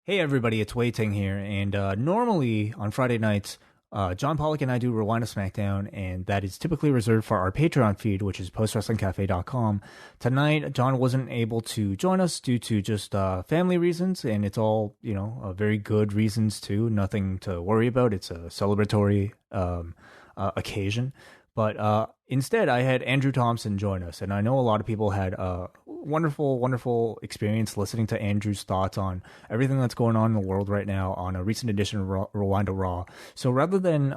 Hey everybody, it's Wei Ting here, and normally on Friday nights, John Pollock and I do Rewind to SmackDown, and that is typically reserved for our Patreon feed, which is postwrestlingcafe.com. Tonight, John wasn't able to join us due to just family reasons, and it's all, very good reasons too, nothing to worry about. It's a celebratory occasion. But instead, I had Andrew Thompson join us, and I know a lot of people had a wonderful experience listening to Andrew's thoughts on everything that's going on in the world right now on a recent edition of Rewind to Raw. So rather than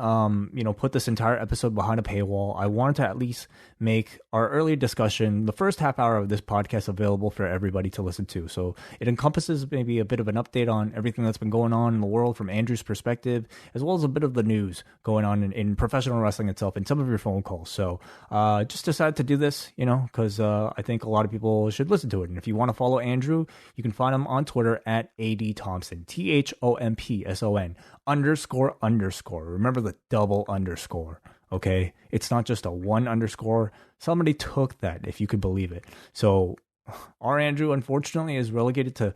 put this entire episode behind a paywall, I wanted to at least make our earlier discussion, the first half hour of this podcast, available for everybody to listen to. So it encompasses maybe a bit of an update on everything that's been going on in the world from Andrew's perspective, as well as a bit of the news going on in professional wrestling itself and some of your phone calls. So just decided to do this, because I think a lot of people should listen to it. And if you want to follow Andrew, you can find him on Twitter at ADThompson, THOMPSON __. Remember the double underscore, okay? It's not just a one underscore. Somebody took that, if you could believe it. So our Andrew, unfortunately, is relegated to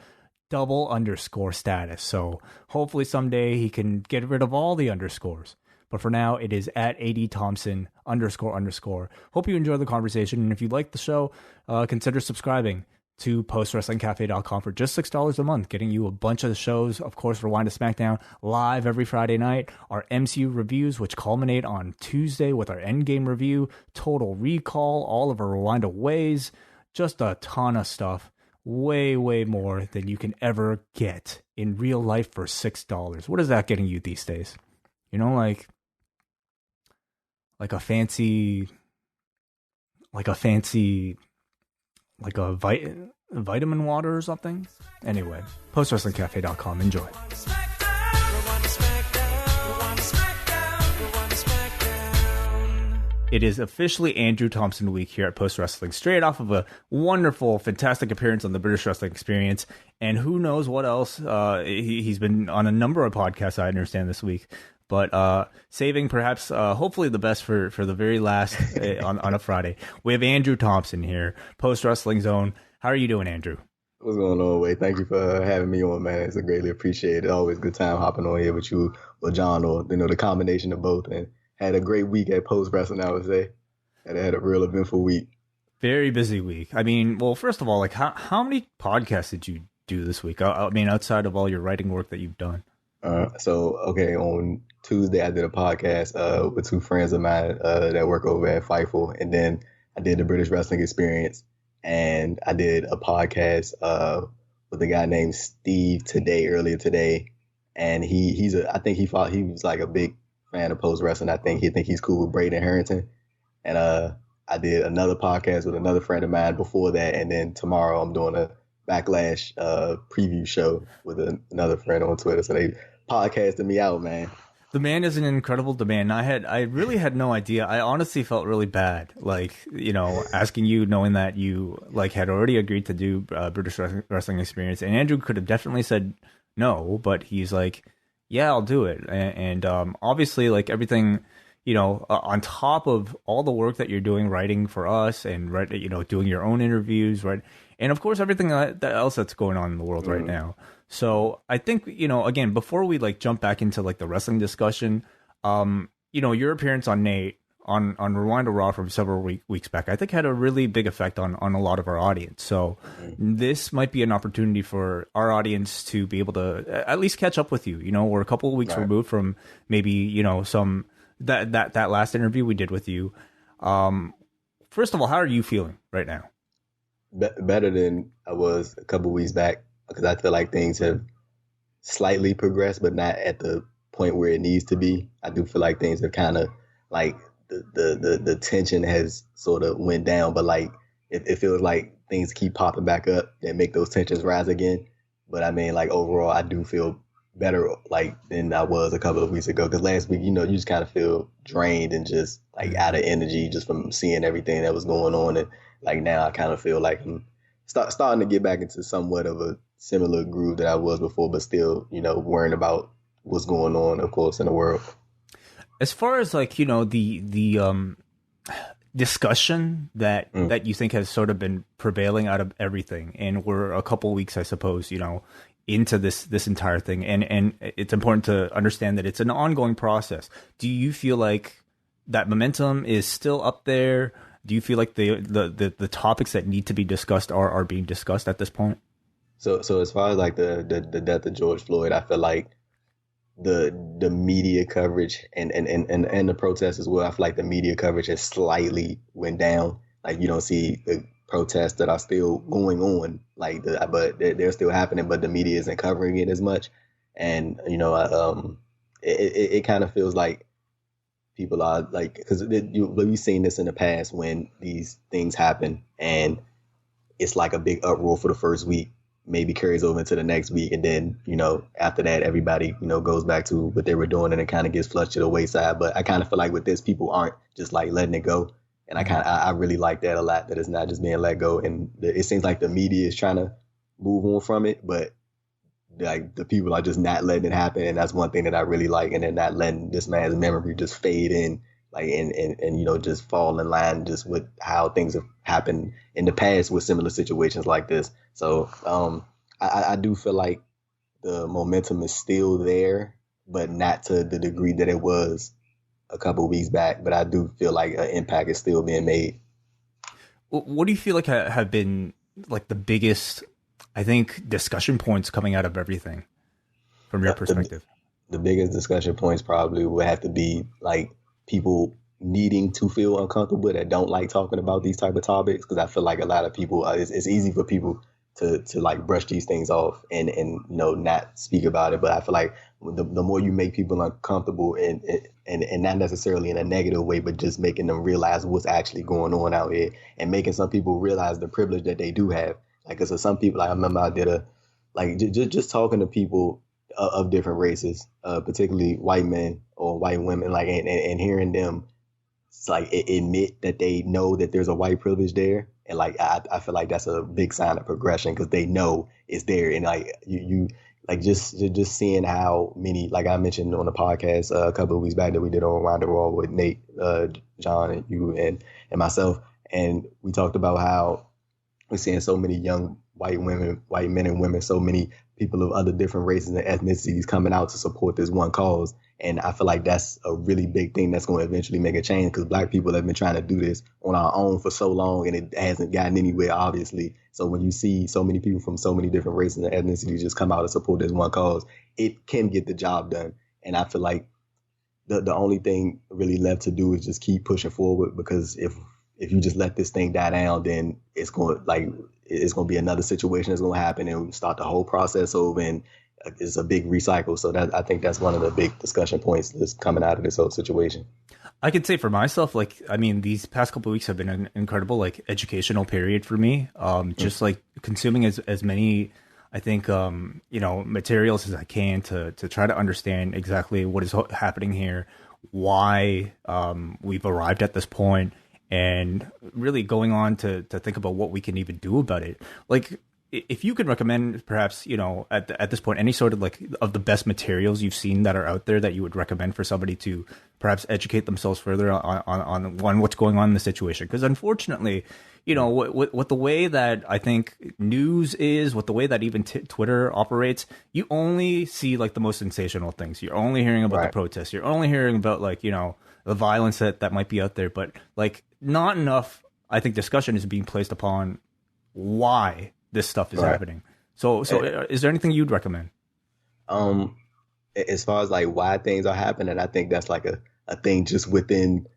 double underscore status. So hopefully someday he can get rid of all the underscores. But for now, it is at ADThompson __. Hope you enjoy the conversation. And if you like the show, consider subscribing to postwrestlingcafe.com for just $6 a month, getting you a bunch of the shows. Of course, Rewind to SmackDown live every Friday night. Our MCU reviews, which culminate on Tuesday with our Endgame review, Total Recall, all of our Rewind Aways, just a ton of stuff. Way more than you can ever get in real life for $6. What is that getting you these days? Like a fancy, vitamin water or something. Anyway, postwrestlingcafe.com. Enjoy. It is officially Andrew Thompson week here at Post Wrestling, straight off of a wonderful, fantastic appearance on the British Wrestling Experience. And who knows what else. He's been on a number of podcasts, I understand, this week. But saving perhaps, hopefully the best for the very last on a Friday. We have Andrew Thompson here, Post Wrestling Zone. How are you doing, Andrew? What's going on, Wade? Thank you for having me on, man. It's a greatly appreciated. Always a good time hopping on here with you or John, or the combination of both. And had a great week at Post Wrestling, I would say. Had a real eventful week. Very busy week. I mean, well, first of all, how many podcasts did you do this week? I mean, outside of all your writing work that you've done. On Tuesday, I did a podcast with two friends of mine that work over at Fightful. And then I did the British Wrestling Experience. And I did a podcast with a guy named Steve earlier today. And I think he was like a big fan of Post Wrestling. I think he's cool with Braden Harrington. And I did another podcast with another friend of mine before that. And then tomorrow I'm doing a Backlash preview show with another friend on Twitter. So they podcasted me out, man. The man is an incredible demand. I really had no idea. I honestly felt really bad, asking you, knowing that you had already agreed to do British Wrestling Experience. And Andrew could have definitely said no, but he's like, yeah, I'll do it. And obviously, everything, on top of all the work that you're doing, writing for us and doing your own interviews, right? And of course, everything else that's going on in the world right now. So I think, again, before we jump back into the wrestling discussion, your appearance on Nate on Rewind to Raw from several weeks back, I think had a really big effect on a lot of our audience. So this might be an opportunity for our audience to be able to at least catch up with you. We're a couple of weeks removed from maybe, some that last interview we did with you. First of all, how are you feeling right now? Better than I was a couple of weeks back, because I feel like things have slightly progressed, but not at the point where it needs to be. I do feel like things have kind of the tension has sort of went down, but it feels like things keep popping back up and make those tensions rise again. But I mean, overall, I do feel better than I was a couple of weeks ago, because last week, you just kind of feel drained and just out of energy just from seeing everything that was going on. And now I kind of feel like I'm starting to get back into somewhat of a similar groove that I was before, but still, worrying about what's going on, of course, in the world. As far as the discussion that you think has sort of been prevailing out of everything, and we're a couple weeks, I suppose, into this entire thing, and it's important to understand that it's an ongoing process. Do you feel like that momentum is still up there? Do you feel like the topics that need to be discussed are being discussed at this point? So as far as like the death of George Floyd, I feel like the media coverage and the protests as well, I feel like the media coverage has slightly went down. Like you don't see the protests that are still going on, but they're still happening, but the media isn't covering it as much. And it kind of feels like people are like, because we've seen this in the past when these things happen and it's like a big uproar for the first week, maybe carries over into the next week, and then after that everybody goes back to what they were doing and it kind of gets flushed to the wayside. But I kind of feel like with this, people aren't just like letting it go, and I really like that a lot, that it's not just being let go. And it seems like the media is trying to move on from it, but like the people are just not letting it happen, and that's one thing that I really like. And they're not letting this man's memory just fade in, like and just fall in line just with how things have happened in the past with similar situations like this. So I do feel like the momentum is still there, but not to the degree that it was a couple of weeks back. But I do feel like an impact is still being made. What do you feel like have been like the biggest, I think, discussion points coming out of everything from your perspective? The biggest discussion points probably would have to be like people needing to feel uncomfortable that don't like talking about these type of topics, because I feel like a lot of people, it's easy for people to like brush these things off and not speak about it. But I feel like the more you make people uncomfortable and not necessarily in a negative way, but just making them realize what's actually going on out here, and making some people realize the privilege that they do have. Like, cause some people, like I remember I did just talking to people of different races, particularly white men or white women, like, and hearing them like admit that they know that there's a white privilege there. And like, I feel like that's a big sign of progression, because they know it's there. And like you like just seeing how many, like I mentioned on the podcast a couple of weeks back that we did on RAW Raw with Nate, John, and you and myself, and we talked about how we're seeing so many young white men and women, so many people of other different races and ethnicities coming out to support this one cause. And I feel like that's a really big thing that's going to eventually make a change, because Black people have been trying to do this on our own for so long, and it hasn't gotten anywhere, obviously. So when you see so many people from so many different races and ethnicities just come out and support this one cause, it can get the job done. And I feel like the only thing really left to do is just keep pushing forward, because if you just let this thing die down, then it's going to be another situation that's going to happen, and start the whole process over, and it's a big recycle. So I think that's one of the big discussion points that's coming out of this whole situation. I could say for myself, like, I mean, these past couple of weeks have been an incredible, educational period for me. Just consuming as many, I think, materials as I can to try to understand exactly what is happening here, why we've arrived at this point, and really going on to think about what we can even do about it. Like, if you could recommend, perhaps, at this point, any sort of of the best materials you've seen that are out there that you would recommend for somebody to perhaps educate themselves further on what's going on in the situation. Because unfortunately, with the way that I think news is, with the way that even Twitter operates, you only see the most sensational things. You're only hearing about the protests. You're only hearing about the violence that might be out there. But not enough, I think, discussion is being placed upon why this stuff is happening. So is there anything you'd recommend? As far as why things are happening, I think that's a thing just within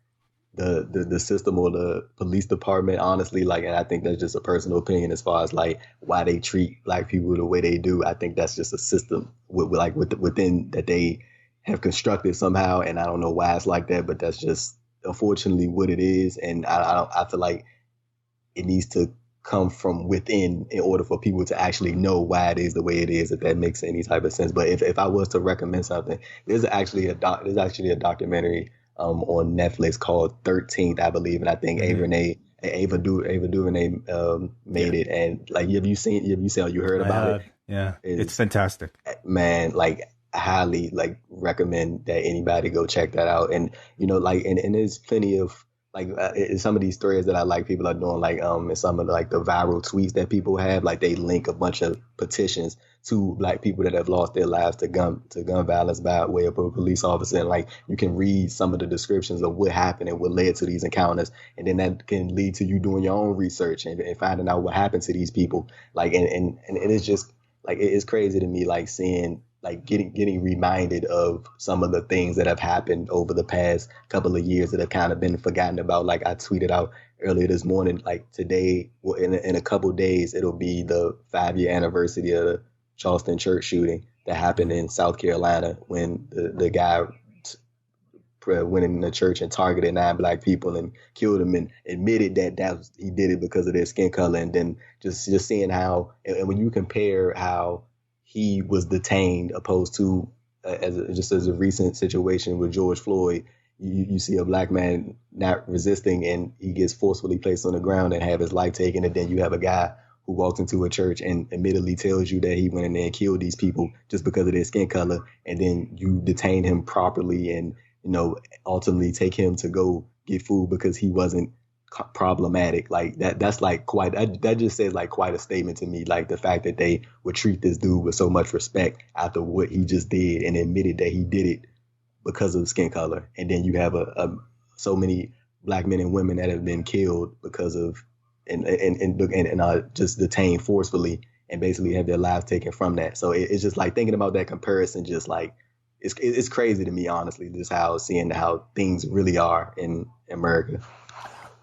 the system or the police department, honestly. And I think that's just a personal opinion as far as why they treat Black people the way they do. I think that's just a system within that they have constructed somehow, and I don't know why it's like that, but that's just unfortunately what it is. And I feel like it needs to come from within in order for people to actually know why it is the way it is, if that makes any type of sense. But if I was to recommend something, there's actually a documentary on Netflix called 13th, I believe, and I think Ava DuVernay made it. And have you heard about it? Yeah, it's fantastic, man. I highly recommend that anybody go check that out. And and there's plenty of like some of these threads that I like people are doing, like and some of like the viral tweets that people have, like they link a bunch of petitions to Black people that have lost their lives to gun violence by way of a police officer, and like you can read some of the descriptions of what happened and what led to these encounters, and then that can lead to you doing your own research and finding out what happened to these people. Like and it's just like it's crazy to me, like seeing, like getting reminded of some of the things that have happened over the past couple of years that have kind of been forgotten about. Like I tweeted out earlier this morning, like today, well, in a couple of days, it'll be the 5-year anniversary of the Charleston church shooting that happened in South Carolina, when the guy went in the church and targeted 9 Black people and killed them, and admitted that he did it because of their skin color. And then just seeing how, and when you compare how he was detained opposed to as a recent situation with George Floyd, you see a Black man not resisting and he gets forcefully placed on the ground and have his life taken. And then you have a guy who walks into a church and admittedly tells you that he went in there and killed these people just because of their skin color. And then you detain him properly and, ultimately take him to go get food because he wasn't problematic. Like that's like that just says like quite a statement to me, like the fact that they would treat this dude with so much respect after what he just did and admitted that he did it because of skin color. And then you have so many Black men and women that have been killed because of and just detained forcefully and basically have their lives taken from that. So it's just like thinking about that comparison, just like it's crazy to me, honestly, just seeing how things really are in America.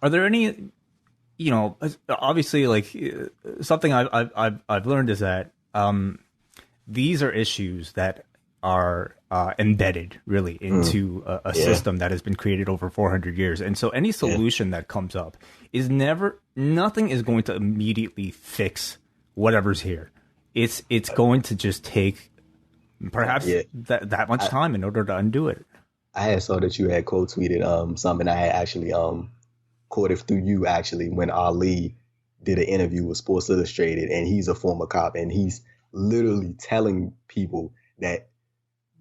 Are there any, obviously, like something I've learned is that these are issues that are embedded really into a system that has been created over 400 years. And so any solution that comes up is nothing is going to immediately fix whatever's here. It's going to just take perhaps that much time in order to undo it. I had saw that you had quote tweeted something I had actually caught it through you actually when Ali did an interview with Sports Illustrated, and he's a former cop, and he's literally telling people that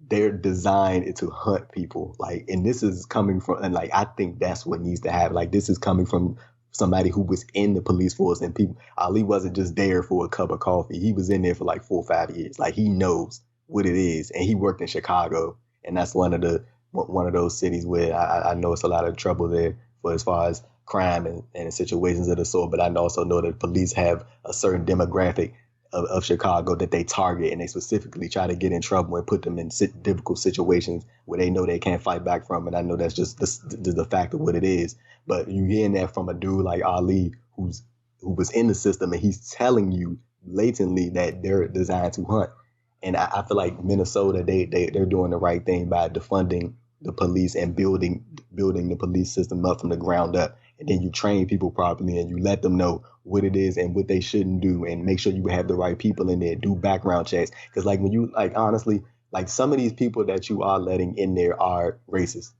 they're designed to hunt people. Like, and this is coming from, and like, I think that's what needs to happen. Like, this is coming from somebody who was in the police force, and people, Ali wasn't just there for a cup of coffee. He was in there for like 4 or 5 years. Like, he knows what it is. And he worked in Chicago, and that's one of those cities where I know it's a lot of trouble there for as far as crime and situations of the sort. But I also know that police have a certain demographic of Chicago that they target, and they specifically try to get in trouble and put them in difficult situations where they know they can't fight back from. And I know that's just the fact of what it is. But you hearing that from a dude like Ali, who was in the system, and he's telling you blatantly that they're designed to hunt. And I feel like Minnesota, they're doing the right thing by defunding the police and building the police system up from the ground up. And then you train people properly and you let them know what it is and what they shouldn't do, and make sure you have the right people in there, do background checks. Because like when you, like, honestly, like some of these people that you are letting in there are racist.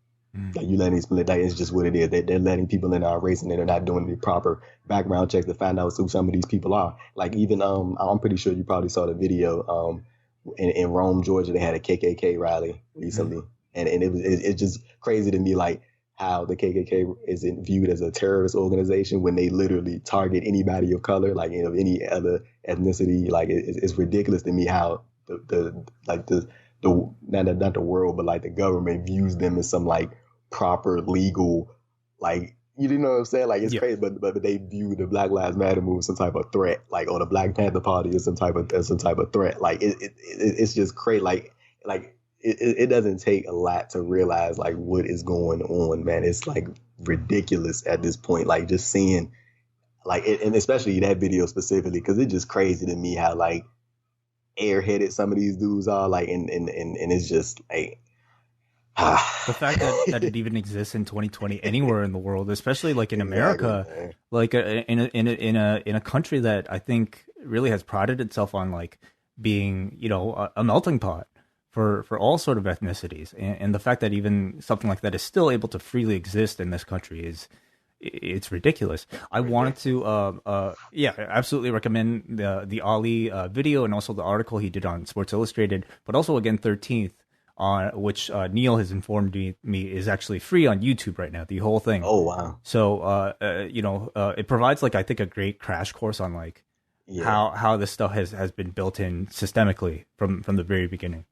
Like you letting these people, like, it's just what it is. They're letting people in our race, and they're not doing the proper background checks to find out who some of these people are. Like even I'm pretty sure you probably saw the video in Rome, Georgia. They had a KKK rally recently, and it's just crazy to me, like how the KKK isn't viewed as a terrorist organization when they literally target anybody of color, like any other ethnicity. Like it's ridiculous to me how not the world, but like the government views them as some like proper legal, like, you know what I'm saying? Like it's crazy, but they view the Black Lives Matter move as some type of threat, like, or the Black Panther Party as some type of threat. Like it's just crazy. Like it doesn't take a lot to realize like what is going on, man. It's like ridiculous at this point. Like just seeing like and especially that video specifically, because it's just crazy to me how like airheaded some of these dudes are. Like and it's just like. The fact that it even exists in 2020 anywhere in the world, especially like in America, like in a country that I think really has prided itself on like being, a melting pot for all sort of ethnicities, and the fact that even something like that is still able to freely exist in this country it's ridiculous. I wanted to absolutely recommend the Ali video, and also the article he did on Sports Illustrated, but also again 13th. on which Neil has informed me is actually free on YouTube right now. The whole thing. Oh wow. So it provides like I think a great crash course on like how this stuff has been built in systemically from the very beginning.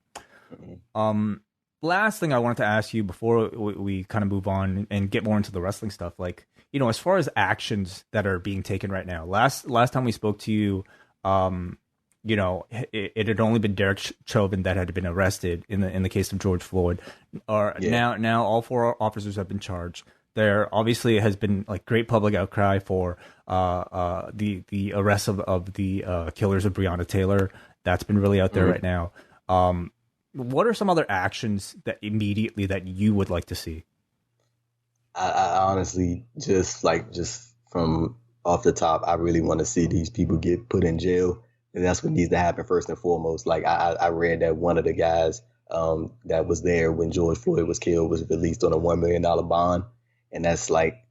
Mm-hmm. Last thing I wanted to ask you before we kind of move on and get more into the wrestling stuff, like, you know, as far as actions that are being taken right now, last time we spoke to you, you know, it had only been Derek Chauvin that had been arrested in the case of George Floyd. Now all 4 officers have been charged. There obviously has been like great public outcry for the arrest of the killers of Breonna Taylor. That's been really out there right now. What are some other actions that immediately that you would like to see? I honestly just from off the top, I really want to see these people get put in jail, and that's what needs to happen first and foremost. Like I read that one of the guys that was there when George Floyd was killed was released on a $1 million bond, and that's like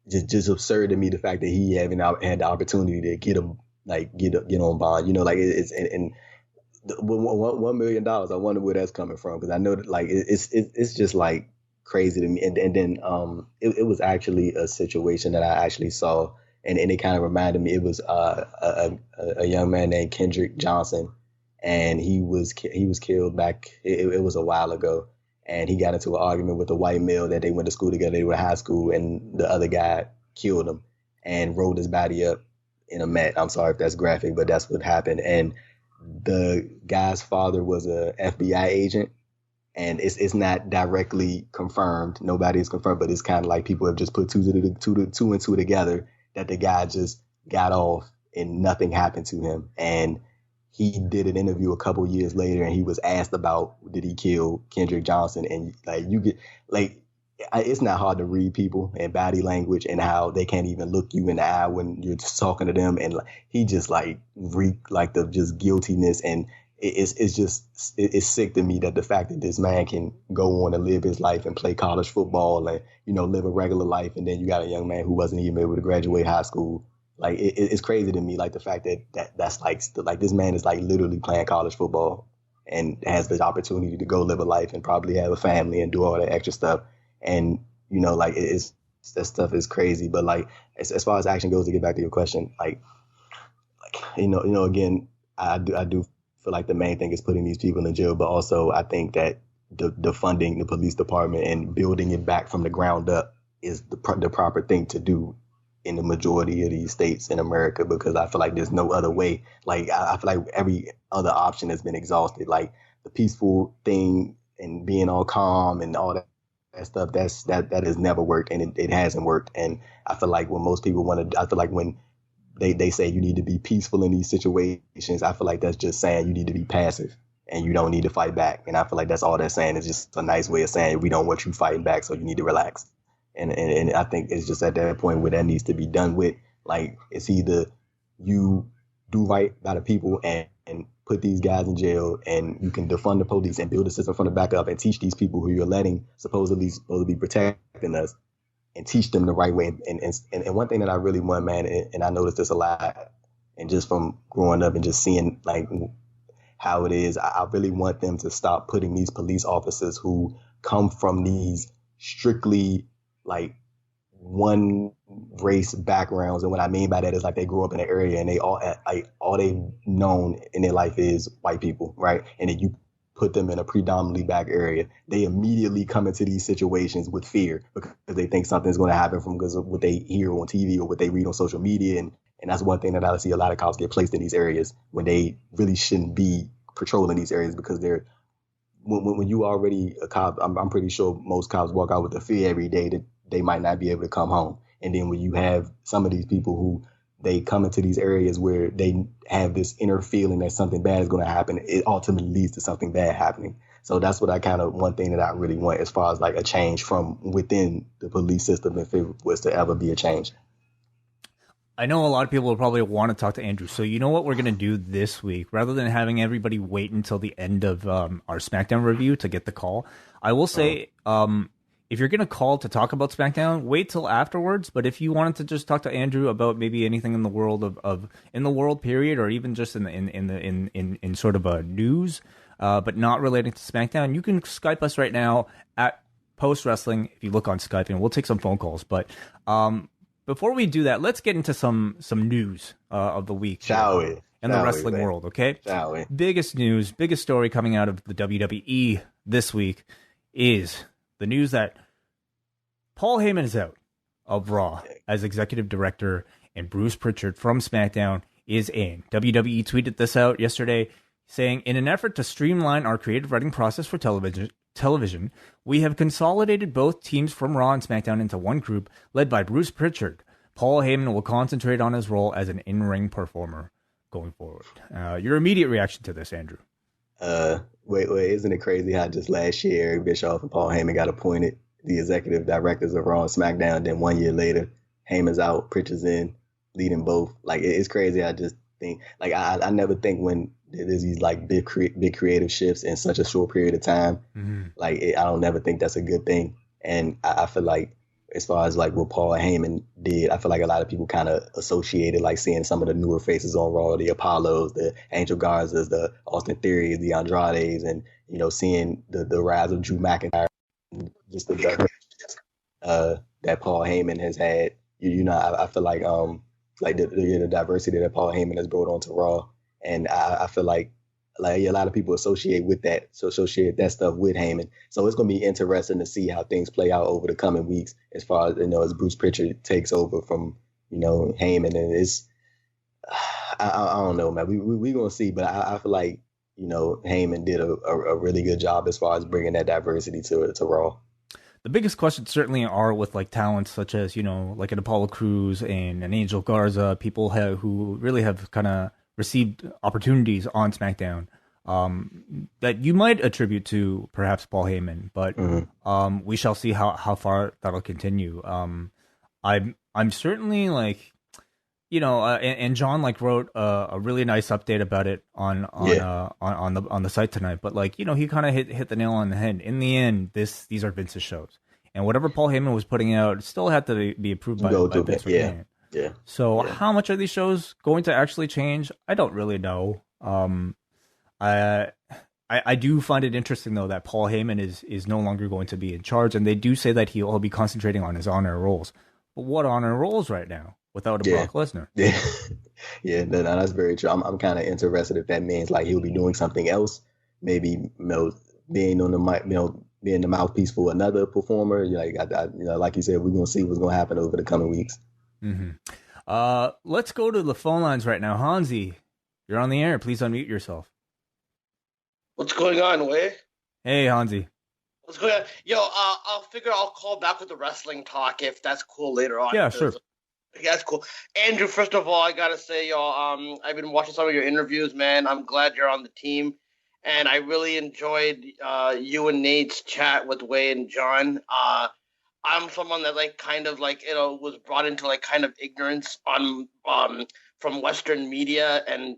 just absurd to me. The fact that he had the opportunity to get on bond, you know, like it's and $1 million. I wonder where that's coming from, because I know that like it's just like crazy to me. And then it was actually a situation that I actually saw, and it kind of reminded me. It was a young man named Kendrick Johnson, and he was killed back. It was a while ago, and he got into an argument with a white male that they went to school together. They were in high school, and the other guy killed him and rolled his body up in a mat. I'm sorry if that's graphic, but that's what happened. And the guy's father was a FBI agent, and it's not directly confirmed. Nobody is confirmed, but it's kind of like people have just put two and two together, that the guy just got off and nothing happened to him. And he did an interview a couple years later, and he was asked about, did he kill Kendrick Johnson? And like you get like, it's not hard to read people and body language and how they can't even look you in the eye when you're just talking to them. And like, he just like reeked like the just guiltiness. And it's sick to me that the fact that this man can go on and live his life and play college football and, you know, live a regular life. And then you got a young man who wasn't even able to graduate high school. Like it's crazy to me. Like the fact that's like this man is like literally playing college football and has the opportunity to go live a life and probably have a family and do all that extra stuff. And, you know, like that stuff is crazy. But like, as far as action goes, to get back to your question, like, you know, again, I do feel like the main thing is putting these people in jail. But also I think that defunding the police department and building it back from the ground up is the proper thing to do in the majority of these states in America, because I feel like there's no other way. Like, I feel like every other option has been exhausted. Like the peaceful thing and being all calm and all that stuff, that has never worked, and it hasn't worked. And I feel like when most people I feel like when they say you need to be peaceful in these situations, I feel like that's just saying you need to be passive and you don't need to fight back. And I feel like that's all they're saying. Is just a nice way of saying we don't want you fighting back, so you need to relax. And I think it's just at that point where that needs to be done with. Like, it's either you do right by the people and put these guys in jail, and you can defund the police and build a system from the back up and teach these people who you're letting supposedly supposed to be protecting us, and teach them the right way. And one thing that I really want, man, and I noticed this a lot, and just from growing up and just seeing like how it is, I really want them to stop putting these police officers who come from these strictly like one race backgrounds. And what I mean by that is like they grew up in an area and they all they've known in their life is white people, right? And then you put them in a predominantly black area, they immediately come into these situations with fear because they think something's going to happen from because of what they hear on TV or what they read on social media. And that's one thing that I see a lot of cops get placed in these areas when they really shouldn't be patrolling these areas, because they're when you already a cop, I'm pretty sure most cops walk out with the fear every day that they might not be able to come home. And then when you have some of these people who they come into these areas where they have this inner feeling that something bad is going to happen, it ultimately leads to something bad happening. So that's what I kind of, one thing that I really want as far as like a change from within the police system, if it was to ever be a change. I know a lot of people will probably want to talk to Andrew. So you know what we're going to do this week? Rather than having everybody wait until the end of our SmackDown review to get the call, I will say if you're going to call to talk about SmackDown, wait till afterwards. But if you wanted to just talk to Andrew about maybe anything in the world of in the world period, or even just in sort of a news, but not relating to SmackDown, you can Skype us right now at Post Wrestling if you look on Skype, and we'll take some phone calls. But before we do that, let's get into some news of the week. Shall we? In the wrestling world, okay? Shall we? Biggest news, biggest story coming out of the WWE this week is the news that Paul Heyman is out of Raw as executive director, and Bruce Prichard from SmackDown is in. WWE tweeted this out yesterday, saying, in an effort to streamline our creative writing process for television, we have consolidated both teams from Raw and SmackDown into one group led by Bruce Prichard. Paul Heyman will concentrate on his role as an in-ring performer going forward. Your immediate reaction to this, Andrew? Wait, isn't it crazy how just last year Eric Bischoff and Paul Heyman got appointed the executive directors of Raw and SmackDown, then 1 year later, Heyman's out, Prichard's in, leading both. Like, it's crazy. I just think, like, I never think when there's these, like, big creative shifts in such a short period of time, I don't never think that's a good thing. And I feel like, as far as like what Paul Heyman did, I feel like a lot of people kind of associated like seeing some of the newer faces on Raw, the Apollos, the Angel Garzas, the Austin Theories, the Andrades, and seeing the rise of Drew McIntyre, just the that Paul Heyman has had. I feel like the diversity that Paul Heyman has brought onto Raw, and I feel like a lot of people associate that stuff with Heyman. So it's going to be interesting to see how things play out over the coming weeks as far as, as Bruce Prichard takes over from, Heyman. And it's, I don't know, man. We going to see, but I feel like, Heyman did a really good job as far as bringing that diversity to Raw. The biggest questions certainly are with like talents such as, like an Apollo Crews and an Angel Garza, people who really have kind of received opportunities on SmackDown that you might attribute to perhaps Paul Heyman, but we shall see how far that'll continue. I'm certainly like, and John like wrote a really nice update about it on the site tonight. But like, he kind of hit the nail on the head. In the end, these are Vince's shows, and whatever Paul Heyman was putting out still had to be approved by Vince McMahon. Yeah. So how much are these shows going to actually change? I don't really know. I do find it interesting though that Paul Heyman is no longer going to be in charge, and they do say that he'll be concentrating on his on-air roles. But what on-air roles right now without a Brock Lesnar? Yeah, no, that's very true. I'm kind of interested if that means like he'll be doing something else, maybe being on the mic, being the mouthpiece for another performer. Like you said, we're gonna see what's gonna happen over the coming weeks. Let's go to the phone lines right now. Hansi, you're on the air. Please unmute yourself. What's going on, Way? Hey, Hansi. What's going on? Yo, I'll call back with the wrestling talk if that's cool later on. Yeah, sure. Yeah, that's cool. Andrew, first of all, I gotta say, I've been watching some of your interviews, man. I'm glad you're on the team, and I really enjoyed you and Nate's chat with Way and John. I'm someone that was brought into like kind of ignorance on from Western media, and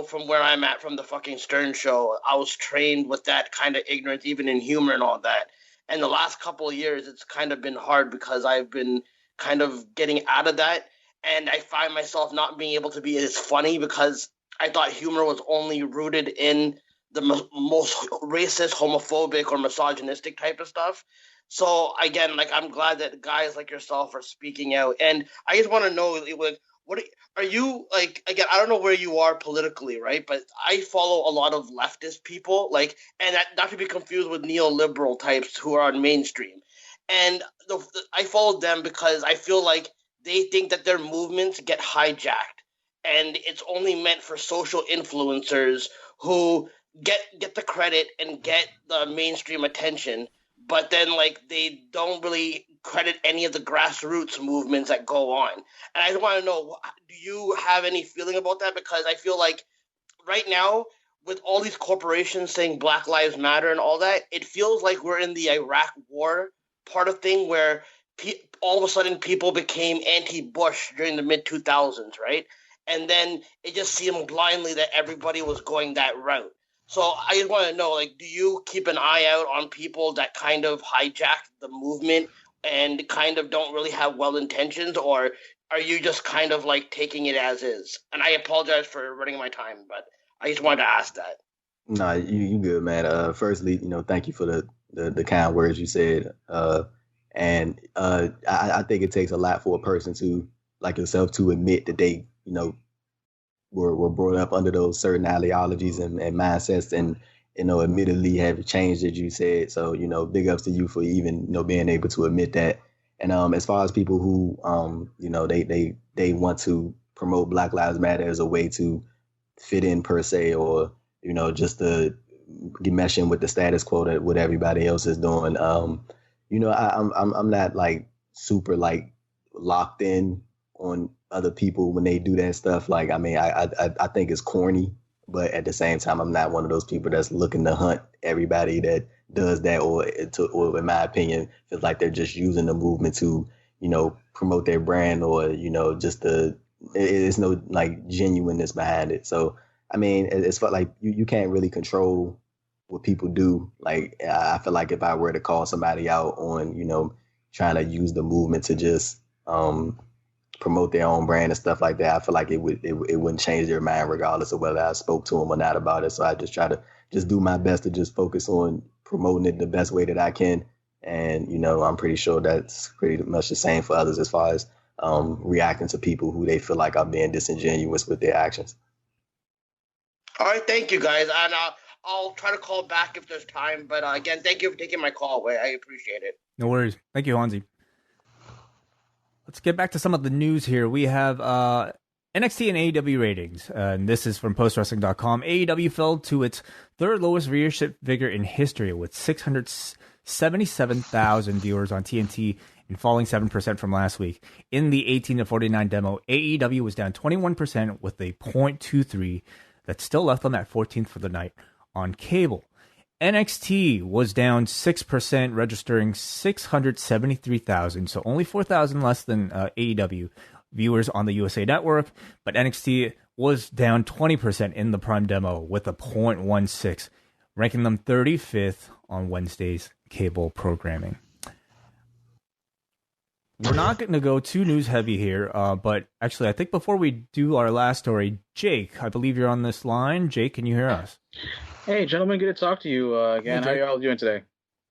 from where I'm at from the fucking Stern show, I was trained with that kind of ignorance, even in humor and all that. And the last couple of years, it's kind of been hard because I've been kind of getting out of that, and I find myself not being able to be as funny because I thought humor was only rooted in the most racist, homophobic, or misogynistic type of stuff. So again, like, I'm glad that guys like yourself are speaking out, and I just want to know, like, what are you like? Again, I don't know where you are politically, right? But I follow a lot of leftist people, like, and that, not to be confused with neoliberal types who are on mainstream. And I followed them because I feel like they think that their movements get hijacked, and it's only meant for social influencers who get the credit and get the mainstream attention, but then like they don't really credit any of the grassroots movements that go on. And I just want to know, do you have any feeling about that? Because I feel like right now, with all these corporations saying Black Lives Matter and all that, it feels like we're in the Iraq War part of thing where all of a sudden people became anti-Bush during the mid-2000s, right? And then it just seemed blindly that everybody was going that route. So I just want to know, like, do you keep an eye out on people that kind of hijack the movement and kind of don't really have well intentions, or are you just kind of like taking it as is? And I apologize for running my time, but I just wanted to ask that. Nah, you good, man. Firstly, thank you for the kind words you said. I think it takes a lot for a person to like yourself to admit that they, were brought up under those certain ideologies and mindsets, and admittedly have changed, as you said. So big ups to you for even being able to admit that. And as far as people who they want to promote Black Lives Matter as a way to fit in per se, or just to get meshing with the status quo that what everybody else is doing. I'm not like super like locked in on other people when they do that stuff. Like, I mean, I think it's corny, but at the same time, I'm not one of those people that's looking to hunt everybody that does that, or in my opinion, feels like they're just using the movement to, promote their brand, or, it's no like genuineness behind it. So, I mean, it's like you can't really control what people do. Like, I feel like if I were to call somebody out on, trying to use the movement to just promote their own brand and stuff like that, I feel like it wouldn't change their mind regardless of whether I spoke to them or not about it. So I just try to just do my best to just focus on promoting it the best way that I can. And, I'm pretty sure that's pretty much the same for others as far as reacting to people who they feel like are being disingenuous with their actions. All right, thank you, guys. And I'll try to call back if there's time. But again, thank you for taking my call. I appreciate it. No worries. Thank you, Hansi. Let's get back to some of the news here. We have NXT and AEW ratings. And this is from postwrestling.com. AEW fell to its third lowest viewership figure in history with 677,000 viewers on TNT and falling 7% from last week. In the 18 to 49 demo, AEW was down 21% with a .23 that still left them at 14th for the night on cable. NXT was down 6%, registering 673,000, so only 4,000 less than AEW viewers on the USA Network, but NXT was down 20% in the Prime demo with a .16, ranking them 35th on Wednesday's cable programming. We're not going to go too news heavy here, but actually, I think before we do our last story, Jake, I believe you're on this line. Jake, can you hear us? Hey, gentlemen, good to talk to you again. How are you all doing today?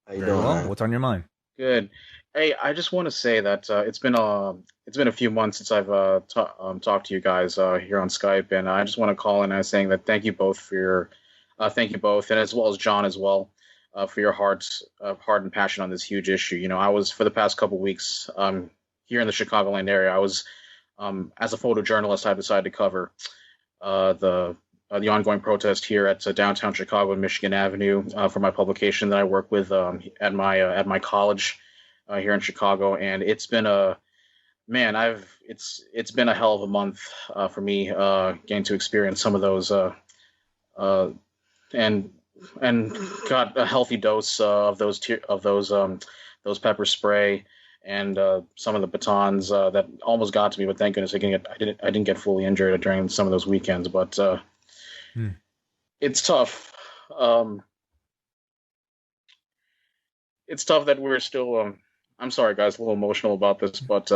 How you doing? Well, what's on your mind? Good. Hey, I just want to say that it's been a few months since I've talked to you guys here on Skype, and I just want to call in and saying that thank you both, and as well as John as well. For your heart and passion on this huge issue. I was, for the past couple weeks here in the Chicagoland area, I was, as a photojournalist, I decided to cover the ongoing protest here at downtown Chicago and Michigan Avenue for my publication that I work with at my college here in Chicago. And it's been it's been a hell of a month for me getting to experience some of those and got a healthy dose of those pepper spray and some of the batons that almost got to me, but thank goodness I didn't get fully injured during some of those weekends. But it's tough. It's tough that we're still. I'm sorry, guys, a little emotional about this, but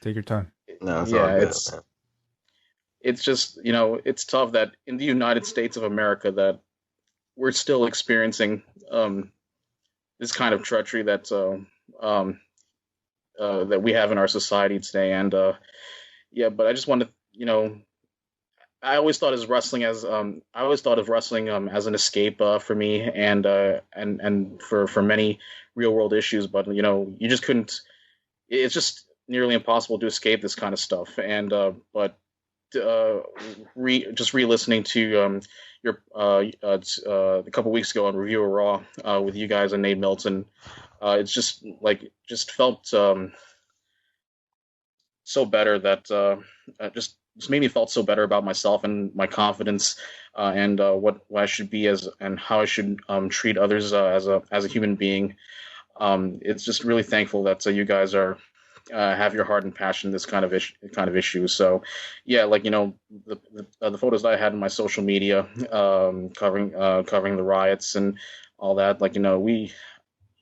take your time. No, it's just it's tough that in the United States of America that we're still experiencing this kind of treachery that we have in our society today, and but I just want to, I always thought of wrestling as an escape for me and for many real world issues, but you just couldn't. It's just nearly impossible to escape this kind of stuff, and re-listening to your a couple weeks ago on Review of Raw with you guys and Nate Milton, it's just felt so better that just made me felt so better about myself and my confidence and what I should be and how I should treat others as a human being. It's just really thankful that you guys are. Have your heart and passion in this kind of issue. So, yeah, the photos that I had in my social media covering the riots and all that.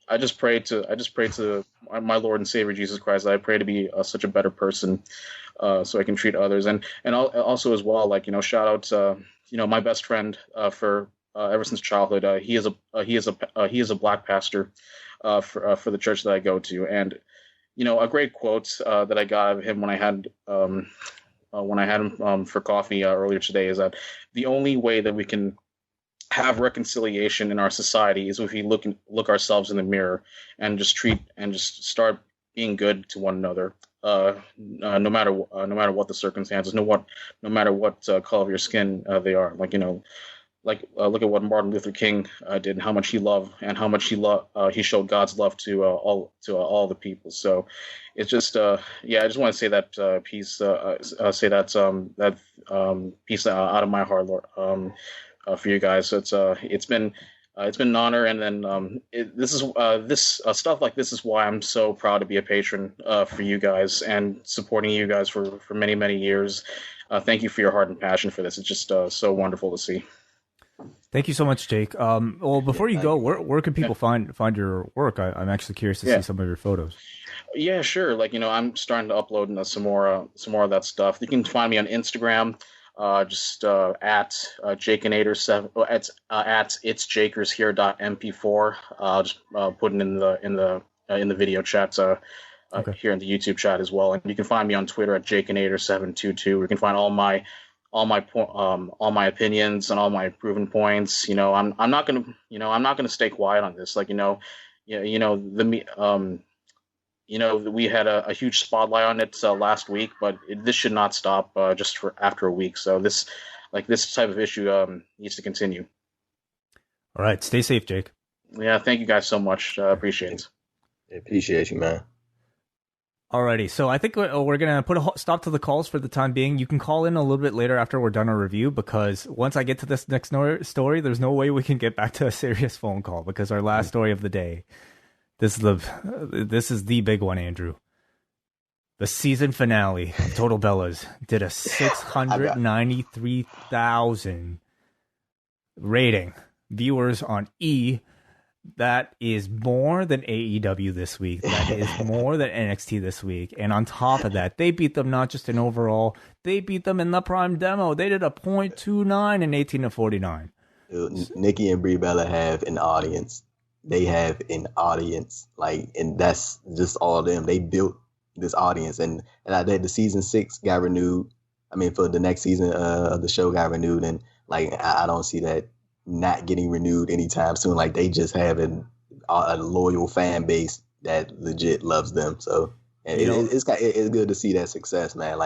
I just pray to my Lord and Savior Jesus Christ. I pray to be such a better person, so I can treat others and also as well. Shout out my best friend for ever since childhood. He is a black pastor for the church that I go to, and a great quote that I got of him when I had him for coffee earlier today is that the only way that we can have reconciliation in our society is if we look ourselves in the mirror and just start being good to one another, no matter what the circumstances, no matter what color of your skin they are. Look at what Martin Luther King did, and how much he loved, and how much he showed God's love to all the people. So it's just I just want to say that piece, piece out of my heart, Lord, for you guys. So it's been an honor, and then this stuff like this is why I'm so proud to be a patron for you guys and supporting you guys for many years. Thank you for your heart and passion for this. It's just so wonderful to see. Thank you so much, Jake. Well, before you go, where can people find your work? I'm actually curious to see some of your photos. Yeah, sure. I'm starting to upload some more of that stuff. You can find me on Instagram, just at Jakeinator7. At it's jakershere.mp4. I'll just put it in the video chat here in the YouTube chat as well. And you can find me on Twitter at Jakeinator722. You can find all my opinions and all my proven points. I'm not gonna stay quiet on this. We had a huge spotlight on it last week, but this should not stop just for after a week. So this type of issue needs to continue. All right, stay safe, Jake. Yeah, thank you guys so much. Appreciate it. Appreciate you, man. Alrighty, so I think we're going to put a stop to the calls for the time being. You can call in a little bit later after we're done our review, because once I get to this next story, there's no way we can get back to a serious phone call, because our last story of the day, this is the big one, Andrew. The season finale of Total Bellas did a 693,000 rating viewers on E! That is more than AEW this week. That is more than NXT this week. And on top of that, they beat them not just in overall, they beat them in the Prime demo. They did a .29 in 18 to 49. Dude, Nikki and Brie Bella have an audience. They have an audience. And that's just all of them. They built this audience. And I think the season 6 got renewed. I mean, for the next season of the show got renewed. And I don't see that not getting renewed anytime soon. They just have a loyal fan base that legit loves them. So it's good to see that success, man.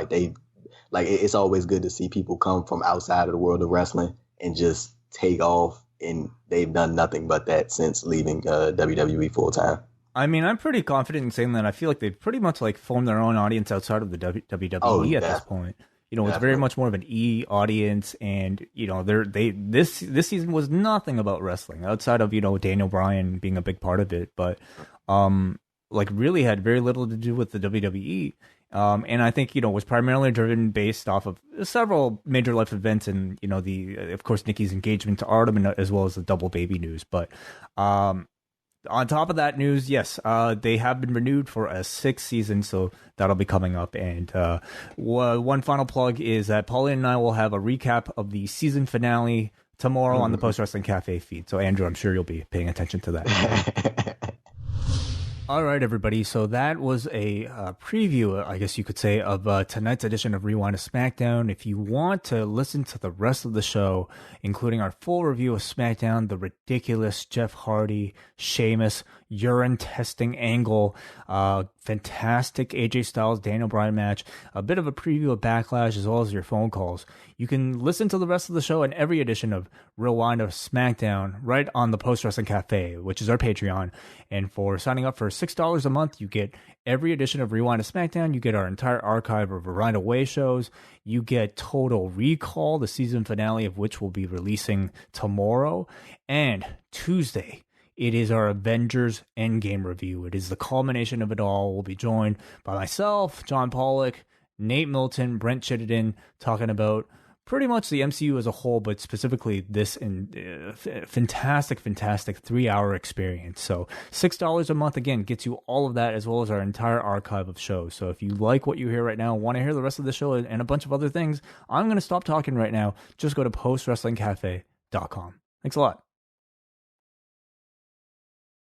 It's always good to see people come from outside of the world of wrestling and just take off, and they've done nothing but that since leaving WWE full time. I mean, I'm pretty confident in saying that. I feel like they've pretty much formed their own audience outside of the WWE at this point. It's very much more of an E audience, and this season was nothing about wrestling outside of Daniel Bryan being a big part of it, but really had very little to do with the WWE, and I think was primarily based off of several major life events, and of course Nikki's engagement to Artem, as well as the double baby news, but on top of that news, yes, they have been renewed for a 6th season, so that'll be coming up. And one final plug is that Pauline and I will have a recap of the season finale tomorrow on the Post Wrestling Cafe feed. So, Andrew, I'm sure you'll be paying attention to that. All right, everybody. So that was a preview, I guess you could say, of tonight's edition of Rewind to SmackDown. If you want to listen to the rest of the show, including our full review of SmackDown, the ridiculous Jeff Hardy, Sheamus, urine testing angle, fantastic AJ Styles, Daniel Bryan match, a bit of a preview of Backlash, as well as your phone calls, you can listen to the rest of the show and every edition of Rewind to SmackDown right on the Post Wrestling Cafe, which is our Patreon. And for signing up for $6 a month, you get every edition of Rewind to SmackDown. You get our entire archive of Rewind Away shows. You get Total Recall, the season finale of which will be releasing tomorrow. And Tuesday, it is our Avengers Endgame review. It is the culmination of it all. We'll be joined by myself, John Pollock, Nate Milton, Brent Chittenden, talking about pretty much the MCU as a whole, but specifically this fantastic 3-hour experience. So $6 a month, again, gets you all of that, as well as our entire archive of shows. So if you like what you hear right now, want to hear the rest of the show and a bunch of other things, I'm going to stop talking right now. Just go to postwrestlingcafe.com. Thanks a lot.